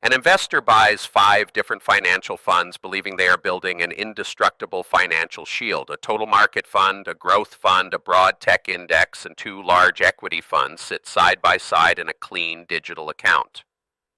An investor buys 5 different financial funds believing they are building an indestructible financial shield. A total market fund, a growth fund, a broad tech index, and 2 large equity funds sit side by side in a clean digital account.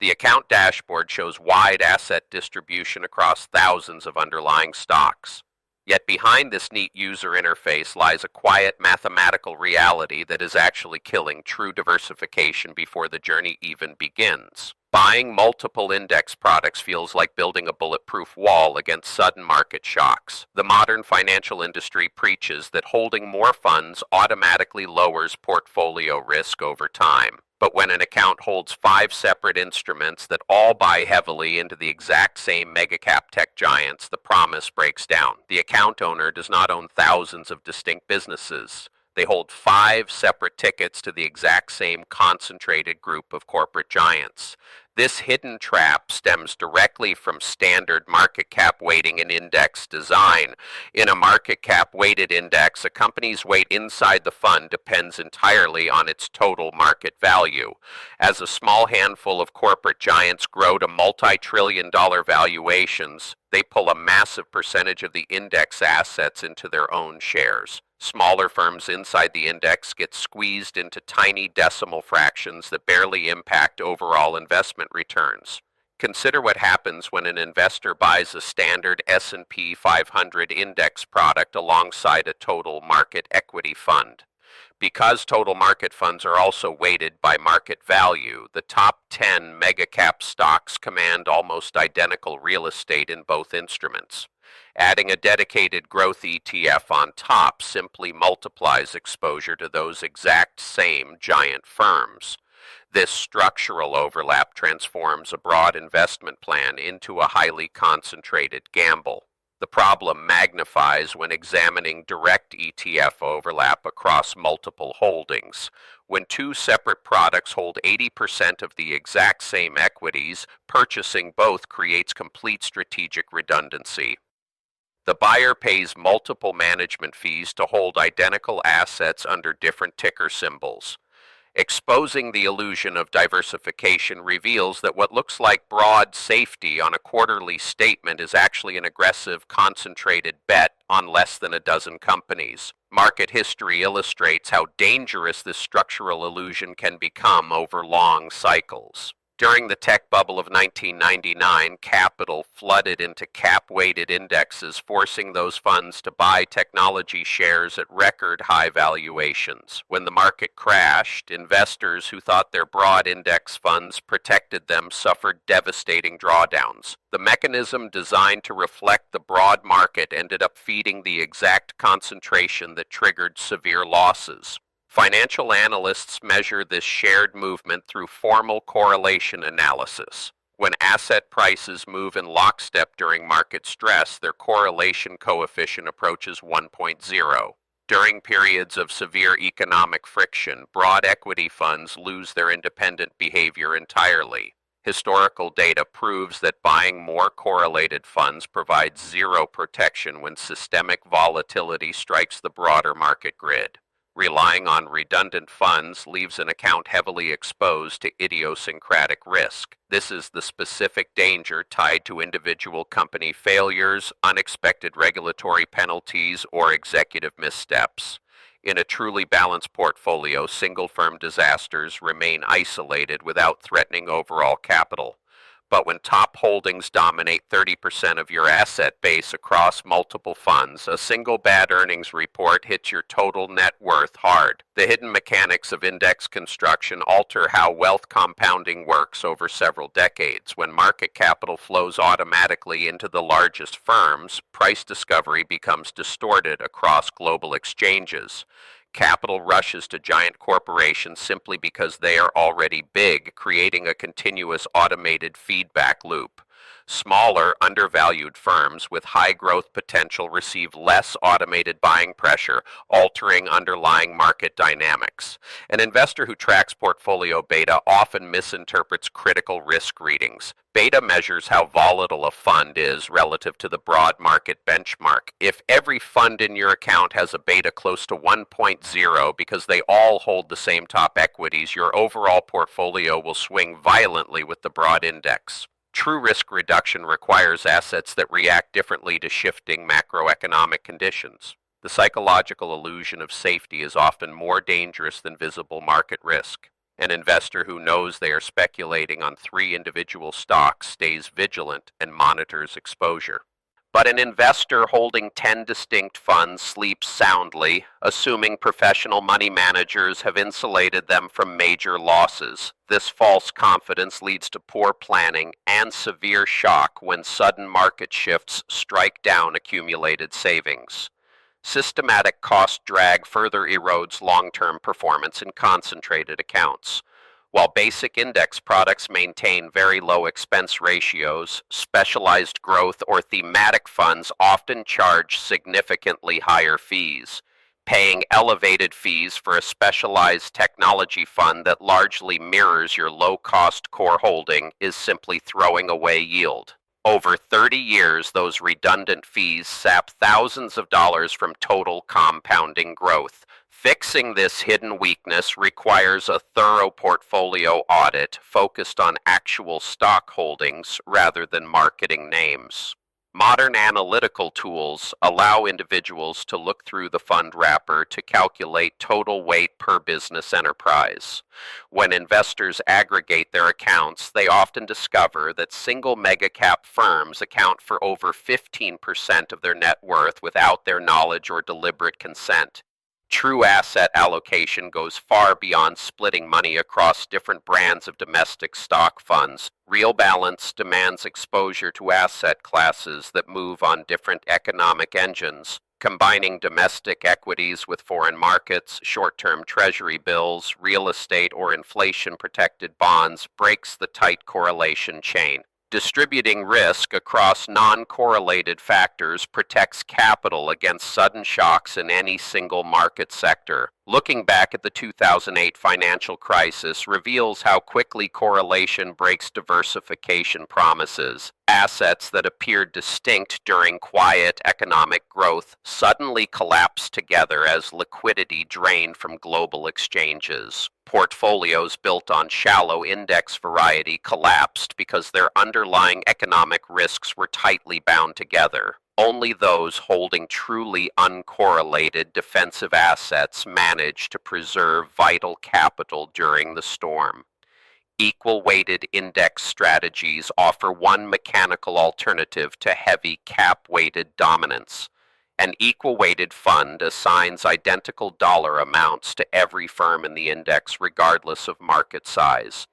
The account dashboard shows wide asset distribution across thousands of underlying stocks. Yet behind this neat user interface lies a quiet mathematical reality that is actually killing true diversification before the journey even begins. Buying multiple index products feels like building a bulletproof wall against sudden market shocks. The modern financial industry preaches that holding more funds automatically lowers portfolio risk over time. But when an account holds 5 separate instruments that all buy heavily into the exact same mega-cap tech giants, the promise breaks down. The account owner does not own thousands of distinct businesses. They hold 5 separate tickets to the exact same concentrated group of corporate giants. This hidden trap stems directly from standard market cap weighting and index design. In a market cap weighted index, a company's weight inside the fund depends entirely on its total market value. As a small handful of corporate giants grow to multi-trillion-dollar valuations, they pull a massive percentage of the index assets into their own shares. Smaller firms inside the index get squeezed into tiny decimal fractions that barely impact overall investment returns. Consider what happens when an investor buys a standard S&P 500 index product alongside a total market equity fund. Because total market funds are also weighted by market value, the top 10 mega-cap stocks command almost identical real estate in both instruments. Adding a dedicated growth ETF on top simply multiplies exposure to those exact same giant firms. This structural overlap transforms a broad investment plan into a highly concentrated gamble. The problem magnifies when examining direct ETF overlap across multiple holdings. When 2 separate products hold 80% of the exact same equities, purchasing both creates complete strategic redundancy. The buyer pays multiple management fees to hold identical assets under different ticker symbols. Exposing the illusion of diversification reveals that what looks like broad safety on a quarterly statement is actually an aggressive, concentrated bet on less than a dozen companies. Market history illustrates how dangerous this structural illusion can become over long cycles. During the tech bubble of 1999, capital flooded into cap-weighted indexes, forcing those funds to buy technology shares at record high valuations. When the market crashed, investors who thought their broad index funds protected them suffered devastating drawdowns. The mechanism designed to reflect the broad market ended up feeding the exact concentration that triggered severe losses. Financial analysts measure this shared movement through formal correlation analysis. When asset prices move in lockstep during market stress, their correlation coefficient approaches 1.0. During periods of severe economic friction, broad equity funds lose their independent behavior entirely. Historical data proves that buying more correlated funds provides zero protection when systemic volatility strikes the broader market grid. Relying on redundant funds leaves an account heavily exposed to idiosyncratic risk. This is the specific danger tied to individual company failures, unexpected regulatory penalties, or executive missteps. In a truly balanced portfolio, single-firm disasters remain isolated without threatening overall capital. But when top holdings dominate 30% of your asset base across multiple funds, a single bad earnings report hits your total net worth hard. The hidden mechanics of index construction alter how wealth compounding works over several decades. When market capital flows automatically into the largest firms, price discovery becomes distorted across global exchanges. Capital rushes to giant corporations simply because they are already big, creating a continuous automated feedback loop. Smaller, undervalued firms with high growth potential receive less automated buying pressure, altering underlying market dynamics. An investor who tracks portfolio beta often misinterprets critical risk readings. Beta measures how volatile a fund is relative to the broad market benchmark. If every fund in your account has a beta close to 1.0 because they all hold the same top equities, your overall portfolio will swing violently with the broad index. True risk reduction requires assets that react differently to shifting macroeconomic conditions. The psychological illusion of safety is often more dangerous than visible market risk. An investor who knows they are speculating on three individual stocks stays vigilant and monitors exposure. But an investor holding 10 distinct funds sleeps soundly, assuming professional money managers have insulated them from major losses. This false confidence leads to poor planning and severe shock when sudden market shifts strike down accumulated savings. Systematic cost drag further erodes long-term performance in concentrated accounts. While basic index products maintain very low expense ratios, specialized growth or thematic funds often charge significantly higher fees. Paying elevated fees for a specialized technology fund that largely mirrors your low-cost core holding is simply throwing away yield. Over 30 years, those redundant fees sap thousands of dollars from total compounding growth. Fixing this hidden weakness requires a thorough portfolio audit focused on actual stock holdings rather than marketing names. Modern analytical tools allow individuals to look through the fund wrapper to calculate total weight per business enterprise. When investors aggregate their accounts, they often discover that single mega-cap firms account for over 15% of their net worth without their knowledge or deliberate consent. True asset allocation goes far beyond splitting money across different brands of domestic stock funds. Real balance demands exposure to asset classes that move on different economic engines. Combining domestic equities with foreign markets, short-term treasury bills, real estate, or inflation-protected bonds breaks the tight correlation chain. Distributing risk across non-correlated factors protects capital against sudden shocks in any single market sector. Looking back at the 2008 financial crisis reveals how quickly correlation breaks diversification promises. Assets that appeared distinct during quiet economic growth suddenly collapsed together as liquidity drained from global exchanges. Portfolios built on shallow index variety collapsed because their underlying economic risks were tightly bound together. Only those holding truly uncorrelated defensive assets managed to preserve vital capital during the storm. Equal-weighted index strategies offer one mechanical alternative to heavy cap-weighted dominance. An equal-weighted fund assigns identical dollar amounts to every firm in the index regardless of market size.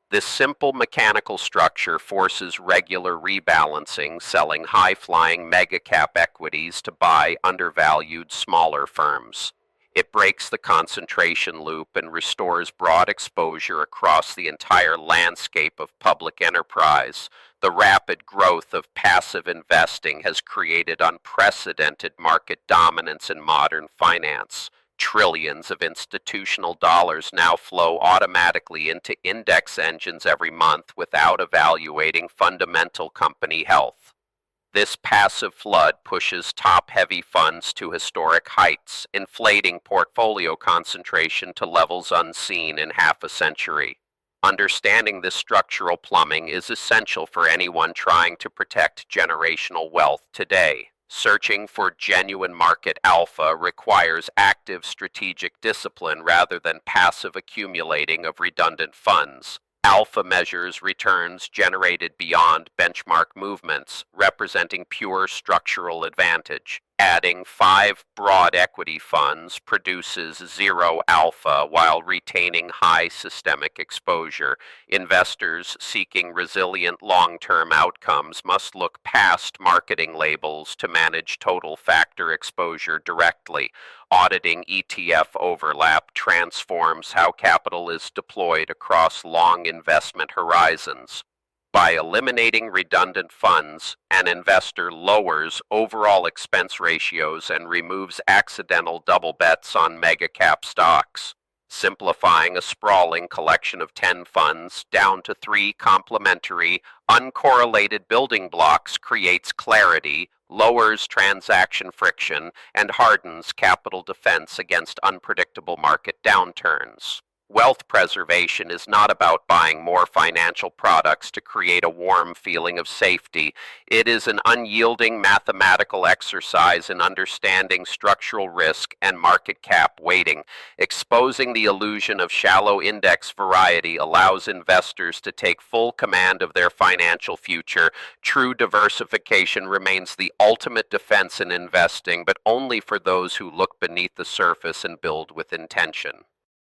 This simple mechanical structure forces regular rebalancing, selling high-flying mega-cap equities to buy undervalued smaller firms. It breaks the concentration loop and restores broad exposure across the entire landscape of public enterprise. The rapid growth of passive investing has created unprecedented market dominance in modern finance. Trillions of institutional dollars now flow automatically into index engines every month without evaluating fundamental company health. This passive flood pushes top-heavy funds to historic heights, inflating portfolio concentration to levels unseen in half a century. Understanding this structural plumbing is essential for anyone trying to protect generational wealth today. Searching for genuine market alpha requires active strategic discipline rather than passive accumulating of redundant funds. Alpha measures returns generated beyond benchmark movements, representing pure structural advantage. Adding 5 broad equity funds produces zero alpha while retaining high systemic exposure. Investors seeking resilient long-term outcomes must look past marketing labels to manage total factor exposure directly. Auditing ETF overlap transforms how capital is deployed across long investment horizons. By eliminating redundant funds, an investor lowers overall expense ratios and removes accidental double bets on mega-cap stocks. Simplifying a sprawling collection of 10 funds down to 3 complementary, uncorrelated building blocks creates clarity, lowers transaction friction, and hardens capital defense against unpredictable market downturns. Wealth preservation is not about buying more financial products to create a warm feeling of safety. It is an unyielding mathematical exercise in understanding structural risk and market cap weighting. Exposing the illusion of shallow index variety allows investors to take full command of their financial future. True diversification remains the ultimate defense in investing, but only for those who look beneath the surface and build with intention.